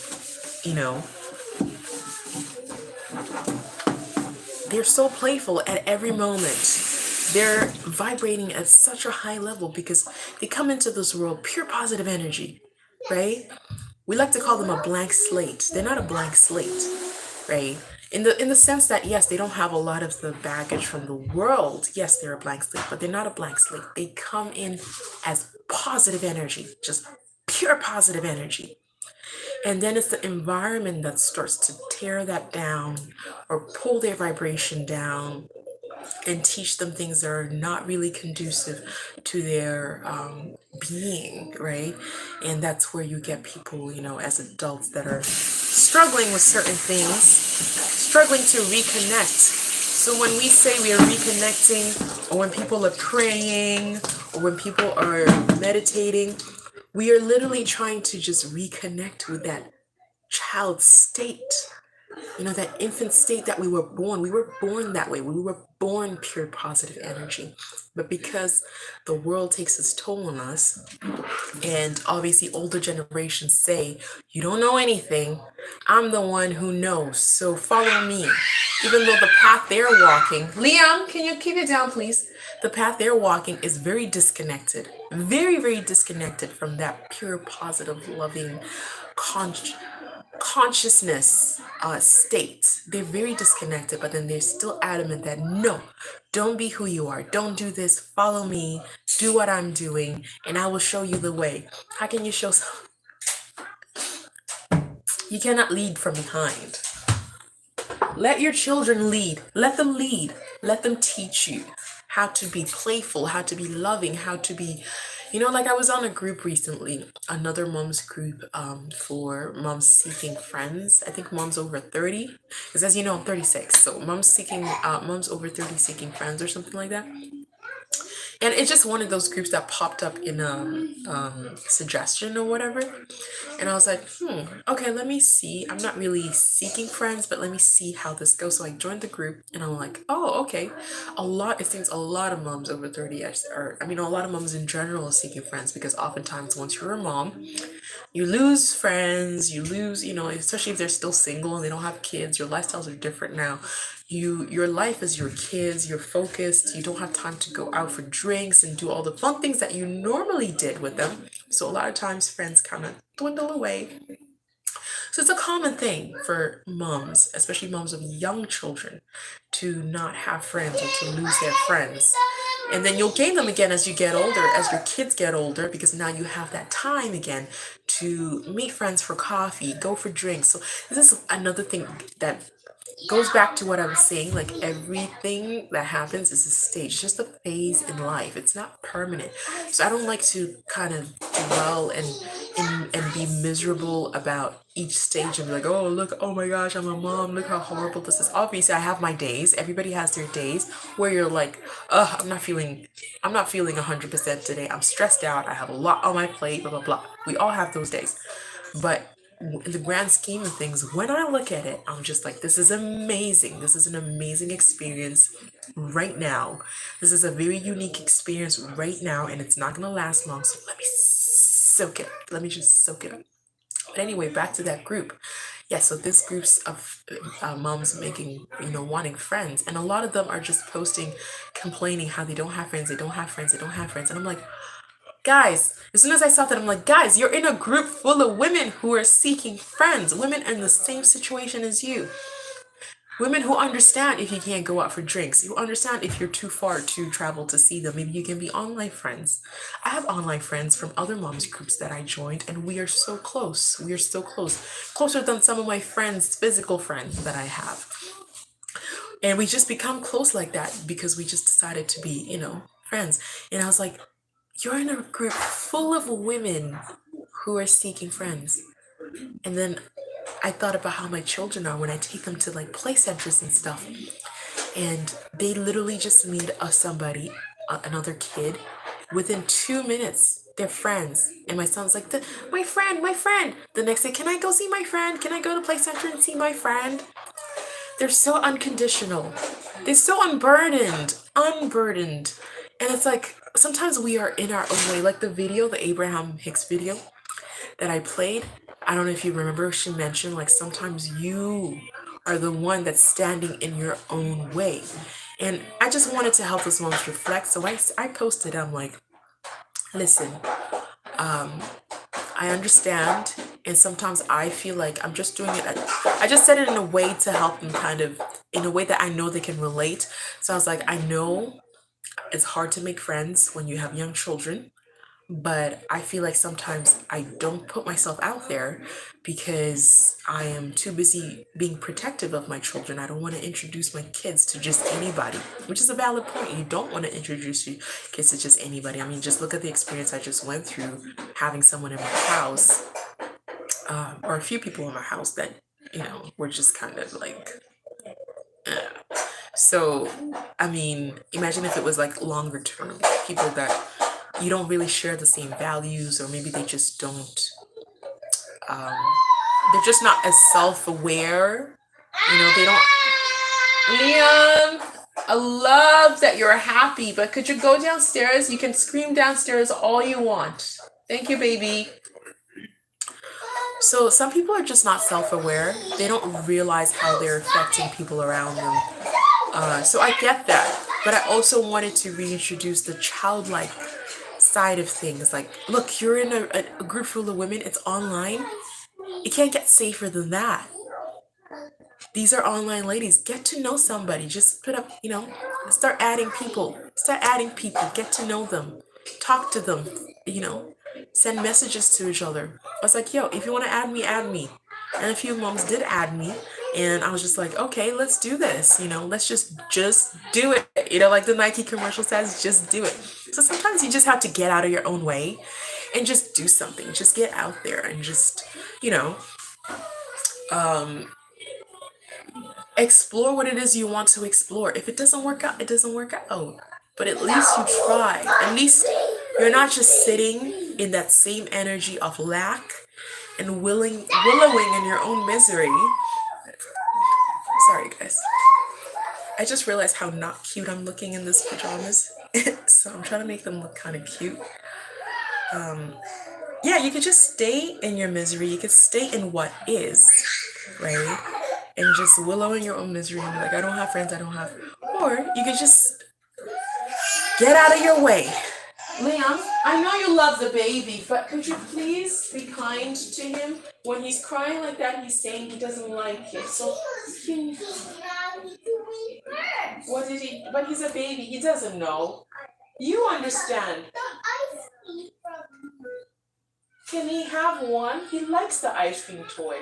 They're so playful at every moment. They're vibrating at such a high level because they come into this world pure positive energy, right? We like to call them a blank slate. They're not a blank slate, right? In the sense that, yes, they don't have a lot of the baggage from the world. Yes, they're a blank slate, but they're not a blank slate. They come in as positive energy, just pure positive energy. And then it's the environment that starts to tear that down or pull their vibration down and teach them things that are not really conducive to their being, right? And that's where you get people, as adults that are struggling with certain things, struggling to reconnect. So when we say we are reconnecting, or when people are praying, or when people are meditating, we are literally trying to just reconnect with that child state, that infant state that we were born. We were born that way. We were born pure positive energy. But because the world takes its toll on us, and obviously older generations say, you don't know anything, I'm the one who knows, so follow me. Even though the path they're walking, Liam, can you keep it down, please? The path they're walking is very disconnected, very, very disconnected from that pure, positive, loving, consciousness state. They're very disconnected, but then they're still adamant that no, don't be who you are. Don't do this. Follow me. Do what I'm doing, and I will show you the way. How can you show? You cannot lead from behind. Let your children lead. Let them lead. Let them teach you how to be playful, how to be loving, how to be, like I was on a group recently, another mom's group for moms seeking friends. I think moms over 30. Because as you know, I'm 36. So moms over 30 seeking friends or something like that. And it's just one of those groups that popped up in a suggestion or whatever. And I was like, okay, let me see. I'm not really seeking friends, but let me see how this goes. So I joined the group and I'm like, oh, okay. It seems a lot of moms over 30 a lot of moms in general are seeking friends, because oftentimes once you're a mom, you lose friends, especially if they're still single and they don't have kids. Your lifestyles are different now. Your life is your kids, you're focused, you don't have time to go out for drinks and do all the fun things that you normally did with them. So a lot of times friends kind of dwindle away. So it's a common thing for moms, especially moms of young children, to not have friends or to lose their friends. And then you'll gain them again as you get older, as your kids get older, because now you have that time again to meet friends for coffee, go for drinks. So this is another thing that goes back to what I was saying. Like, everything that happens is a stage, just a phase in life. It's not permanent. So I don't like to kind of dwell and be miserable about each stage and be like, oh look, oh my gosh, I'm a mom, look how horrible this is. Obviously I have my days. Everybody has their days where you're like, I'm not feeling 100% today. I'm stressed out. I have a lot on my plate, blah blah blah. We all have those days. But in the grand scheme of things, when I look at it, I'm just like, this is amazing. This is an amazing experience right now. This is a very unique experience right now, and it's not going to last long. So let me soak it up. Let me just soak it up. But anyway, back to that group. Yeah, so this group's of moms making, wanting friends. And a lot of them are just posting, complaining how they don't have friends, they don't have friends, they don't have friends. And I'm like, guys, as soon as I saw that, I'm like, guys, you're in a group full of women who are seeking friends, women in the same situation as you. Women who understand if you can't go out for drinks, who understand if you're too far to travel to see them. Maybe you can be online friends. I have online friends from other moms groups that I joined, and we are so close. We are so close. Closer than some of my friends, physical friends that I have. And we just become close like that because we just decided to be, friends. And I was like, you're in a group full of women who are seeking friends. And then I thought about how my children are when I take them to like play centers and stuff. And they literally just meet somebody, another kid. Within 2 minutes, they're friends. And my son's like, my friend. The next day, can I go see my friend? Can I go to play center and see my friend? They're so unconditional. They're so unburdened. And it's like, sometimes we are in our own way. Like the Abraham Hicks video that I played. I don't know if you remember, she mentioned like sometimes you are the one that's standing in your own way. And I just wanted to help those moms reflect. So I posted, I'm like, listen, I understand. And sometimes I feel like I'm just doing it. I just said it in a way to help them, kind of in a way that I know they can relate. So I was like, I know it's hard to make friends when you have young children, but I feel like sometimes I don't put myself out there because I am too busy being protective of my children. I don't want to introduce my kids to just anybody, which is a valid point. You don't want to introduce your kids to just anybody. I mean, just look at the experience I just went through having someone in my house, or a few people in my house that, were just kind of like, so, I mean, imagine if it was like longer term, people that you don't really share the same values, or maybe they just don't, um, they're just not as self aware. They don't. Liam, I love that you're happy, but could you go downstairs? You can scream downstairs all you want. Thank you, baby. So, some people are just not self aware, they don't realize how they're affecting people around them. So I get that, but I also wanted to reintroduce the childlike side of things. Like, look, you're in a group full of women, it's online. It can't get safer than that. These are online ladies. Get to know somebody. Just put up, start adding people, get to know them, talk to them, send messages to each other. I was like, yo, if you want to add me, add me. And a few moms did add me. And I was just like, okay, let's do this. Let's just do it. Like the Nike commercial says, just do it. So sometimes you just have to get out of your own way and just do something. Just get out there and just, um, explore what it is you want to explore. If it doesn't work out, it doesn't work out. But at least you try. At least you're not just sitting in that same energy of lack and wallowing in your own misery. Sorry, guys. I just realized how not cute I'm looking in this pajamas. So I'm trying to make them look kind of cute. Yeah, you could just stay in your misery. You could stay in what is, right? And just wallow in your own misery and be like, I don't have friends, I don't have. Or you could just get out of your way. Liam, I know you love the baby, but could you please be kind to him? When he's crying like that, he's saying he doesn't like it. So, what did he? But he's a baby, he doesn't know. You understand. Can he have one? He likes the ice cream toy.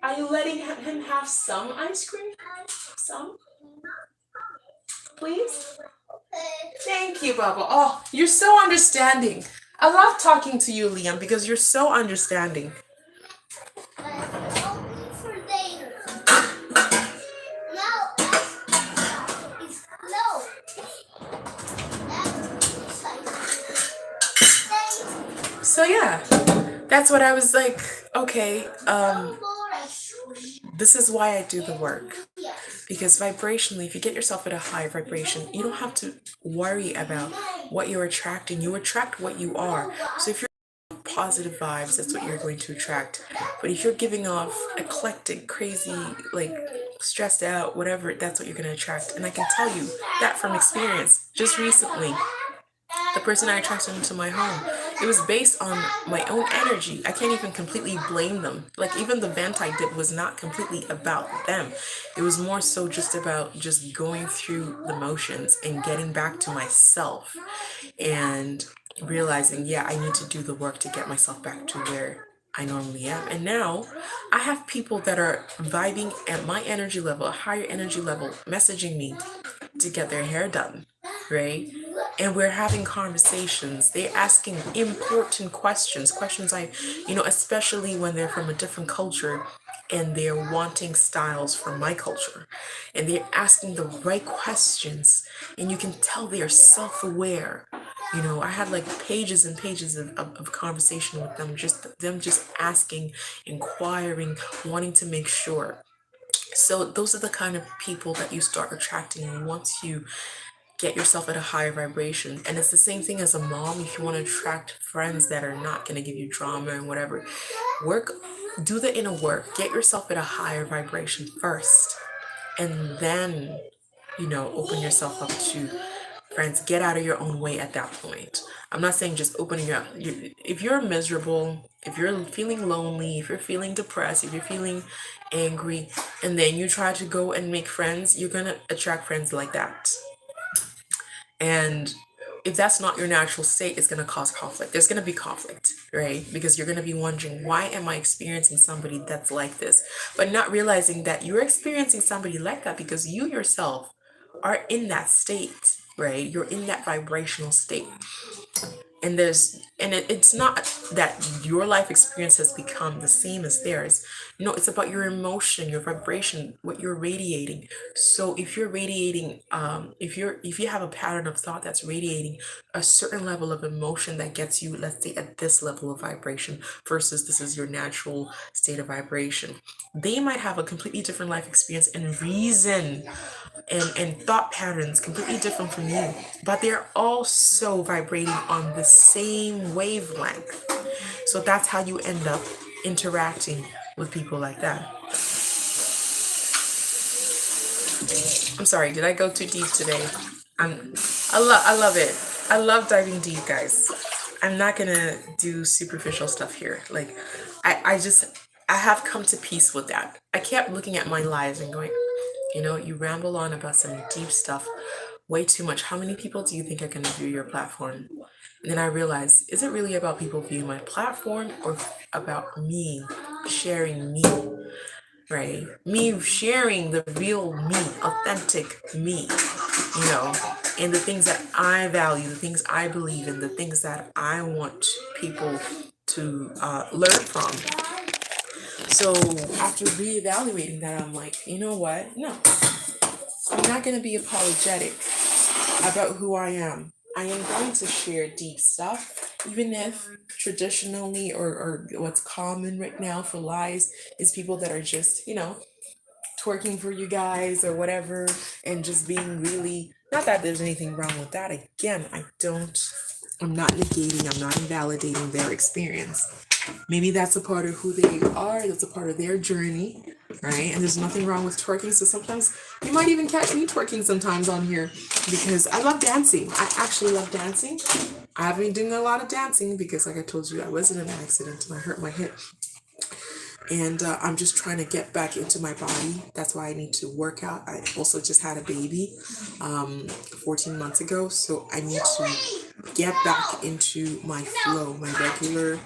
Are you letting him have some ice cream? Some? Please? Thank you, Baba. Oh, you're so understanding. I love talking to you, Liam, because you're so understanding. So yeah, that's what I was like, okay, this is why I do the work. Because vibrationally, if you get yourself at a high vibration, you don't have to worry about what you're attracting. You attract what you are. So if you're positive vibes, that's what you're going to attract. But if you're giving off eclectic, crazy, like stressed out, whatever, that's what you're going to attract. And I can tell you that from experience. Just recently, the person I attracted into my home, it was based on my own energy. I can't even completely blame them. Like, even the vent I did was not completely about them. It was more so just about just going through the motions and getting back to myself and realizing, yeah, I need to do the work to get myself back to where I normally am. And now I have people that are vibing at my energy level, a higher energy level, messaging me to get their hair done, right? And we're having conversations. They're asking important questions, especially when they're from a different culture and they're wanting styles from my culture. And they're asking the right questions. And you can tell they are self-aware. I had like pages and pages of conversation with them, just asking, inquiring, wanting to make sure. So those are the kind of people that you start attracting once you get yourself at a higher vibration. And it's the same thing as a mom. If you want to attract friends that are not going to give you drama and whatever, do the inner work, get yourself at a higher vibration first, and then open yourself up to friends. Get out of your own way at that point. I'm not saying just opening up. If you're miserable, if you're feeling lonely, if you're feeling depressed, if you're feeling angry, and then you try to go and make friends, you're gonna attract friends like that. And if that's not your natural state, it's going to cause conflict. There's going to be conflict, right? Because you're going to be wondering, why am I experiencing somebody that's like this? But not realizing that you're experiencing somebody like that because you yourself are in that state, right? You're in that vibrational state. And it's not that your life experience has become the same as theirs. No, it's about your emotion, your vibration, what you're radiating. So if you're radiating, if you have a pattern of thought that's radiating a certain level of emotion that gets you, let's say, at this level of vibration versus this is your natural state of vibration, they might have a completely different life experience and reason and thought patterns completely different from you, but they're also vibrating on the same wavelength. So that's how you end up interacting with people like that. I'm sorry, did I go too deep today? I love it. I love diving deep, guys. I'm not gonna do superficial stuff here. Like, I have come to peace with that. I kept looking at my lives and going, you ramble on about some deep stuff way too much. How many people do you think are gonna view your platform? And then I realized, is it really about people viewing my platform or about me sharing me? Right? Me sharing the real me, authentic me, and the things that I value, the things I believe in, the things that I want people to learn from. So after reevaluating that, I'm like, you know what? No, I'm not going to be apologetic about who I am. I am going to share deep stuff, even if traditionally or what's common right now for lies is people that are just, twerking for you guys or whatever, and just being really, not that there's anything wrong with that. Again, I'm not negating, I'm not invalidating their experience. Maybe that's a part of who they are, that's a part of their journey, right? And there's nothing wrong with twerking. So sometimes you might even catch me twerking sometimes on here because I love dancing. I actually love dancing. I haven't been doing a lot of dancing because, like I told you, I was in an accident and I hurt my hip. And I'm just trying to get back into my body. That's why I need to work out. I also just had a baby 14 months ago. So I need to get back into my flow, my regular,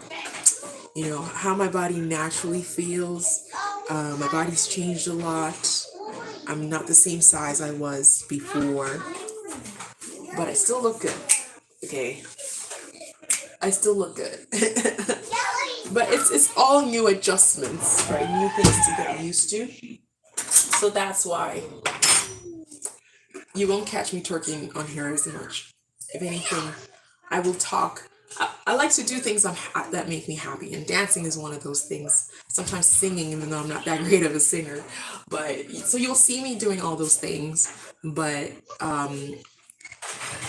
how my body naturally feels. My body's changed a lot. I'm not the same size I was before, but I still look good. Okay. I still look good. But it's all new adjustments, right? New things to get used to. So that's why you won't catch me twerking on here as much. If anything, I will talk. I like to do things that make me happy, and dancing is one of those things. Sometimes singing, even though I'm not that great of a singer. But so you'll see me doing all those things, but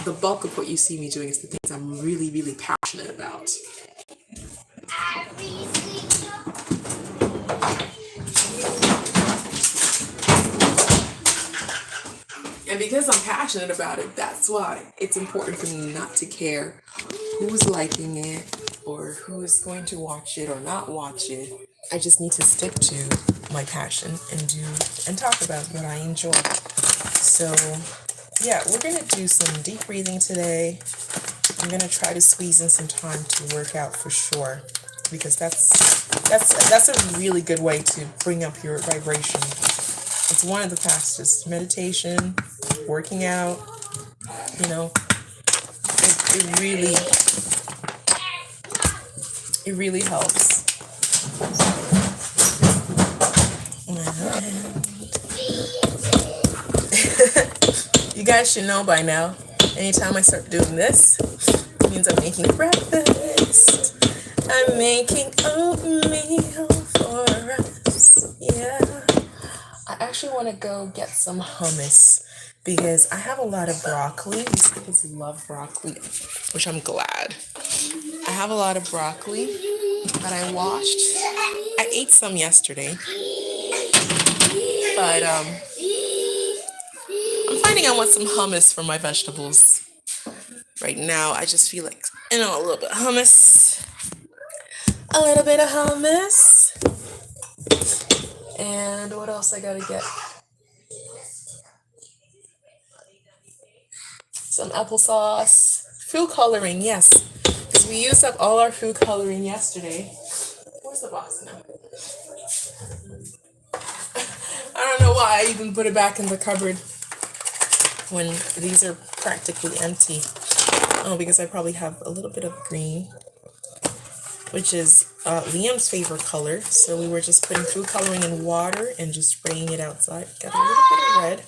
the bulk of what you see me doing is the things I'm really, really passionate about. And because I'm passionate about it, that's why it's important for me not to care who's liking it or who's going to watch it or not watch it. I just need to stick to my passion and talk about what I enjoy. So yeah, we're gonna do some deep breathing today. I'm gonna try to squeeze in some time to work out for sure, because that's a really good way to bring up your vibration. It's one of the fastest. Meditation, working out, it really helps. You guys should know by now, anytime I start doing this, it means I'm making breakfast. I'm making oatmeal for us. Yeah. I actually want to go get some hummus because I have a lot of broccoli. These kids love broccoli, which I'm glad. I have a lot of broccoli that I washed. I ate some yesterday, but I'm finding I want some hummus for my vegetables. Right now, I just feel like, a little bit of hummus. A little bit of hummus. And what else I gotta get? Some applesauce, Food coloring, yes. Because we used up all our food coloring yesterday. Where's the box now? I don't know why I even put it back in the cupboard when these are practically empty. Oh, because I probably have a little bit of green, which is Liam's favorite color. So we were just putting food coloring in water and just spraying it outside. Got a little bit of red,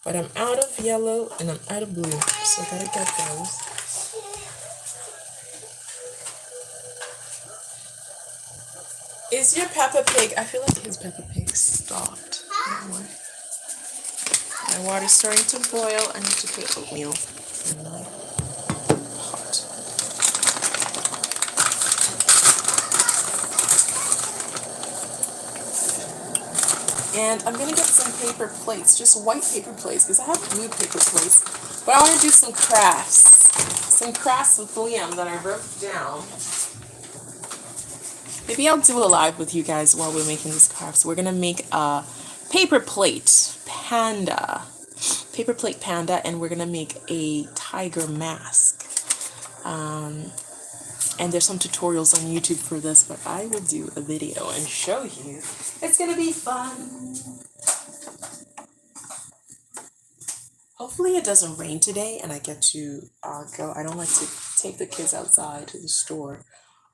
but I'm out of yellow and I'm out of blue, so I gotta get those. Is your Peppa Pig? I feel like his Peppa Pig stopped. I don't know why. My water's starting to boil. I need to put oatmeal in my pot. And I'm gonna get some paper plates, just white paper plates, because I have blue paper plates. But I want to do some crafts. Some crafts with Liam that I wrote down. Maybe I'll do a live with you guys while we're making these crafts. We're gonna make a paper plate panda. Paper plate panda, and we're gonna make a tiger mask. And there's some tutorials on YouTube for this, but I will do a video and show you. It's gonna be fun. Hopefully it doesn't rain today and I get to go. I don't like to take the kids outside to the store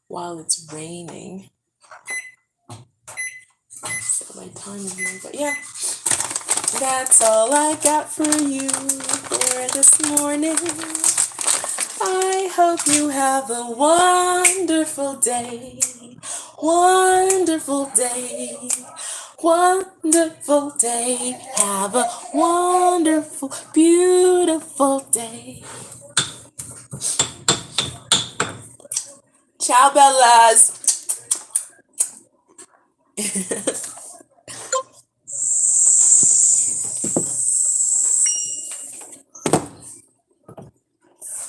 while it's raining. So my time is here, but yeah. That's all I got for you for this morning. I hope you have a wonderful day. Wonderful day. Wonderful day. Have a wonderful, beautiful day. Ciao, Bellas.